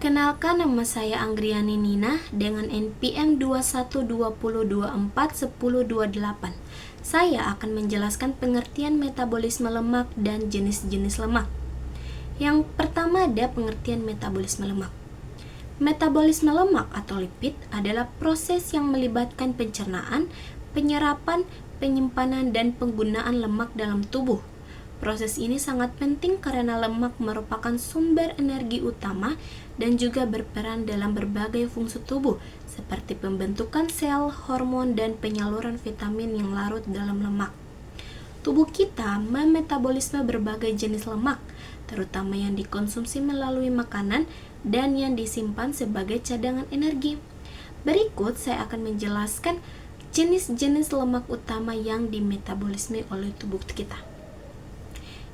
Perkenalkan, nama saya Anggriani Nina dengan NPM 2120241028. Saya akan menjelaskan pengertian metabolisme lemak dan jenis-jenis lemak. Yang pertama ada pengertian metabolisme lemak. Metabolisme lemak atau lipid adalah proses yang melibatkan pencernaan, penyerapan, penyimpanan, dan penggunaan lemak dalam tubuh. Proses ini sangat penting karena lemak merupakan sumber energi utama dan juga berperan dalam berbagai fungsi tubuh seperti pembentukan sel, hormon, dan penyaluran vitamin yang larut dalam lemak. Tubuh kita memetabolisme berbagai jenis lemak, terutama yang dikonsumsi melalui makanan dan yang disimpan sebagai cadangan energi. Berikut saya akan menjelaskan jenis-jenis lemak utama yang dimetabolisme oleh tubuh kita.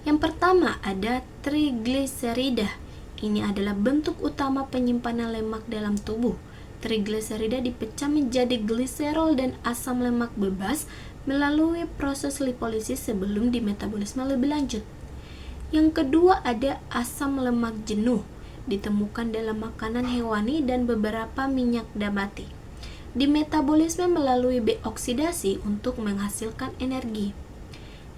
Yang pertama ada trigliserida. Ini adalah bentuk utama penyimpanan lemak dalam tubuh. Trigliserida dipecah menjadi gliserol dan asam lemak bebas melalui proses lipolisis sebelum dimetabolisme lebih lanjut. Yang kedua ada asam lemak jenuh. Ditemukan dalam makanan hewani dan beberapa minyak nabati. Dimetabolisme melalui oksidasi untuk menghasilkan energi.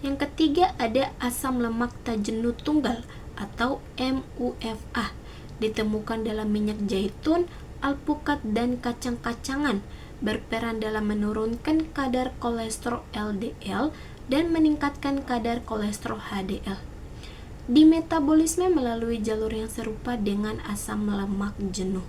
Yang ketiga ada asam lemak tak jenuh tunggal atau MUFA. Ditemukan dalam minyak zaitun, alpukat, dan kacang-kacangan, berperan dalam menurunkan kadar kolesterol LDL dan meningkatkan kadar kolesterol HDL. Dimetabolisme melalui jalur yang serupa dengan asam lemak jenuh.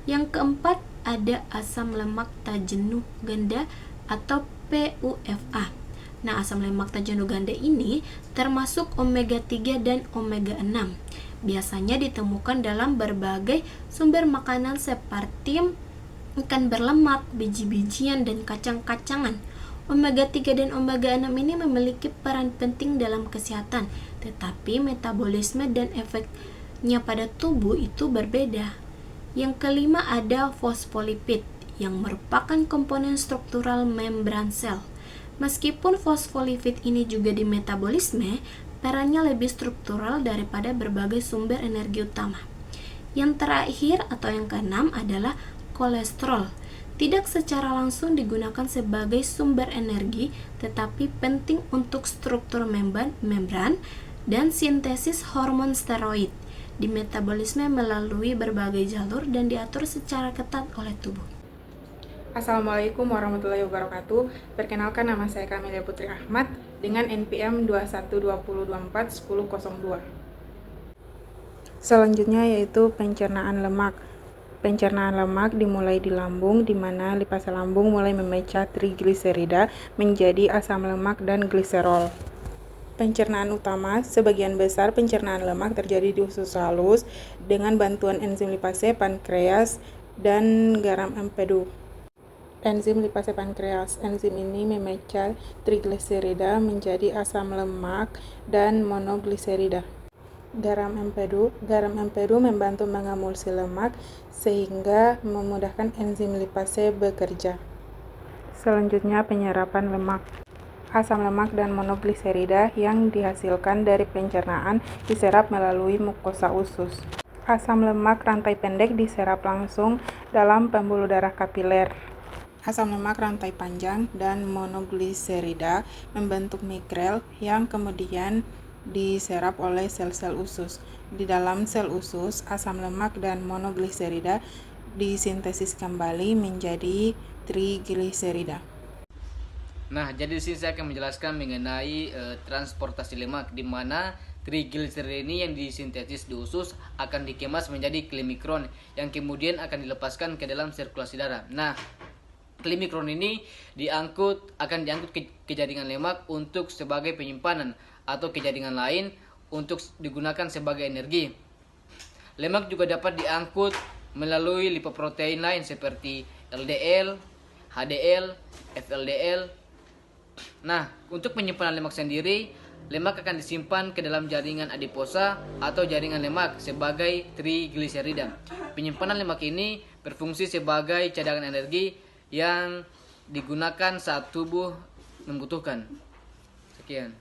Yang keempat ada asam lemak tak jenuh ganda atau PUFA. Nah, asam lemak tak jenuh ganda ini termasuk omega 3 dan omega 6. Biasanya ditemukan dalam berbagai sumber makanan seperti ikan berlemak, biji-bijian, dan kacang-kacangan. Omega 3 dan omega 6 ini memiliki peran penting dalam kesehatan, tetapi metabolisme dan efeknya pada tubuh itu berbeda. Yang kelima ada fosfolipid, yang merupakan komponen struktural membran sel. Meskipun fosfolipid ini juga dimetabolisme, perannya lebih struktural daripada berbagai sumber energi utama. Yang terakhir atau yang keenam adalah kolesterol. Tidak secara langsung digunakan sebagai sumber energi, tetapi penting untuk struktur membran dan sintesis hormon steroid. Dimetabolisme melalui berbagai jalur dan diatur secara ketat oleh tubuh. Assalamualaikum warahmatullahi wabarakatuh. Perkenalkan, nama saya Kamelia Putri Ahmad dengan NPM 2120241002. Selanjutnya yaitu pencernaan lemak. Pencernaan lemak dimulai di lambung, di mana lipase lambung mulai memecah trigliserida menjadi asam lemak dan gliserol. Pencernaan utama, sebagian besar pencernaan lemak terjadi di usus halus dengan bantuan enzim lipase pankreas dan garam empedu. Enzim lipase pankreas. Enzim ini memecah trigliserida menjadi asam lemak dan monogliserida. Garam empedu membantu mengemulsi lemak sehingga memudahkan enzim lipase bekerja. Selanjutnya penyerapan lemak. Asam lemak dan monogliserida yang dihasilkan dari pencernaan diserap melalui mukosa usus. Asam lemak rantai pendek diserap langsung dalam pembuluh darah kapiler. Asam lemak rantai panjang dan monogliserida membentuk mikrel yang kemudian diserap oleh sel-sel usus. Di dalam sel usus, asam lemak dan monogliserida disintesis kembali menjadi trigliserida. Nah, jadi di sini saya akan menjelaskan mengenai transportasi lemak, di mana trigliserida ini yang disintesis di usus akan dikemas menjadi klimikron yang kemudian akan dilepaskan ke dalam sirkulasi darah. Nah, klimikron ini akan diangkut ke jaringan lemak untuk sebagai penyimpanan atau ke jaringan lain untuk digunakan sebagai energi. Lemak juga dapat diangkut melalui lipoprotein lain seperti LDL, HDL, FLDL. Nah, untuk penyimpanan lemak sendiri, lemak akan disimpan ke dalam jaringan adiposa atau jaringan lemak sebagai trigliserida. Penyimpanan lemak ini berfungsi sebagai cadangan energi yang digunakan saat tubuh membutuhkan. Sekian.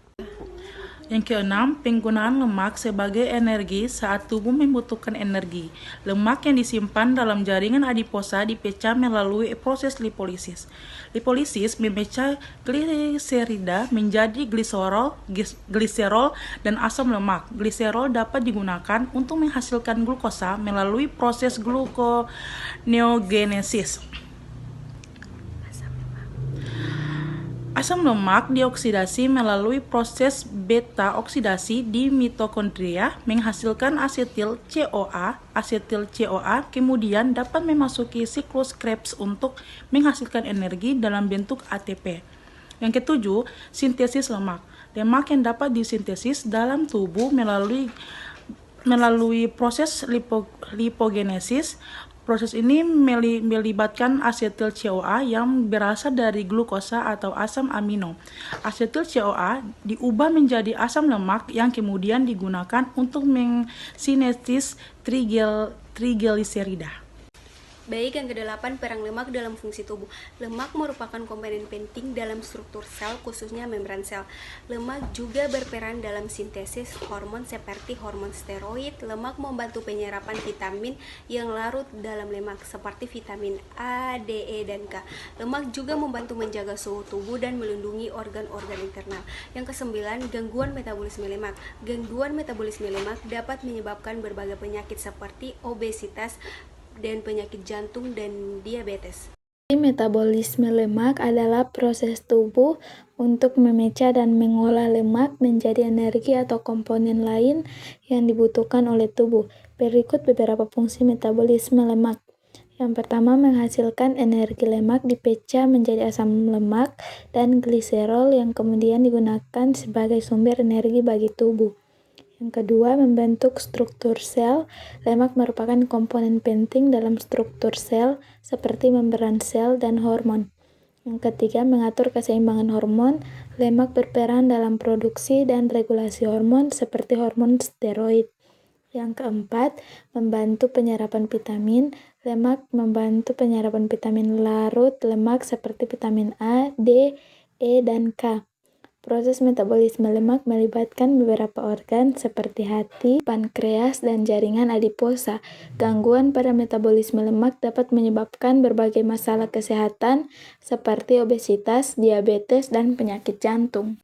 Yang keenam, penggunaan lemak sebagai energi saat tubuh membutuhkan energi. Lemak yang disimpan dalam jaringan adiposa dipecah melalui proses lipolisis. Lipolisis memecah gliserida menjadi gliserol dan asam lemak. Gliserol dapat digunakan untuk menghasilkan glukosa melalui proses gluconeogenesis. Asam lemak dioksidasi melalui proses beta oksidasi di mitokondria menghasilkan asetil CoA. Asetil CoA kemudian dapat memasuki siklus Krebs untuk menghasilkan energi dalam bentuk ATP. Yang ketujuh, sintesis lemak. Lemak yang dapat disintesis dalam tubuh melalui proses lipogenesis. Proses ini melibatkan asetil CoA yang berasal dari glukosa atau asam amino. Asetil CoA diubah menjadi asam lemak yang kemudian digunakan untuk mensintesis trigliserida. Baik, yang kedelapan, peran lemak dalam fungsi tubuh. Lemak merupakan komponen penting dalam struktur sel, khususnya membran sel. Lemak juga berperan dalam sintesis hormon seperti hormon steroid. Lemak membantu penyerapan vitamin yang larut dalam lemak, seperti vitamin A, D, E, dan K. Lemak juga membantu menjaga suhu tubuh dan melindungi organ-organ internal. Yang kesembilan, gangguan metabolisme lemak. Gangguan metabolisme lemak dapat menyebabkan berbagai penyakit seperti obesitas, dan penyakit jantung dan diabetes. Metabolisme lemak adalah proses tubuh untuk memecah dan mengolah lemak menjadi energi atau komponen lain yang dibutuhkan oleh tubuh. Berikut beberapa fungsi metabolisme lemak. Yang pertama, menghasilkan energi lemak dipecah menjadi asam lemak dan gliserol yang kemudian digunakan sebagai sumber energi bagi tubuh. Yang kedua, membentuk struktur sel. Lemak merupakan komponen penting dalam struktur sel seperti membran sel dan hormon. Yang ketiga, mengatur keseimbangan hormon. Lemak berperan dalam produksi dan regulasi hormon seperti hormon steroid. Yang keempat, membantu penyerapan vitamin. Lemak membantu penyerapan vitamin larut lemak seperti vitamin A, D, E, dan K. Proses metabolisme lemak melibatkan beberapa organ seperti hati, pankreas, dan jaringan adiposa. Gangguan pada metabolisme lemak dapat menyebabkan berbagai masalah kesehatan seperti obesitas, diabetes, dan penyakit jantung.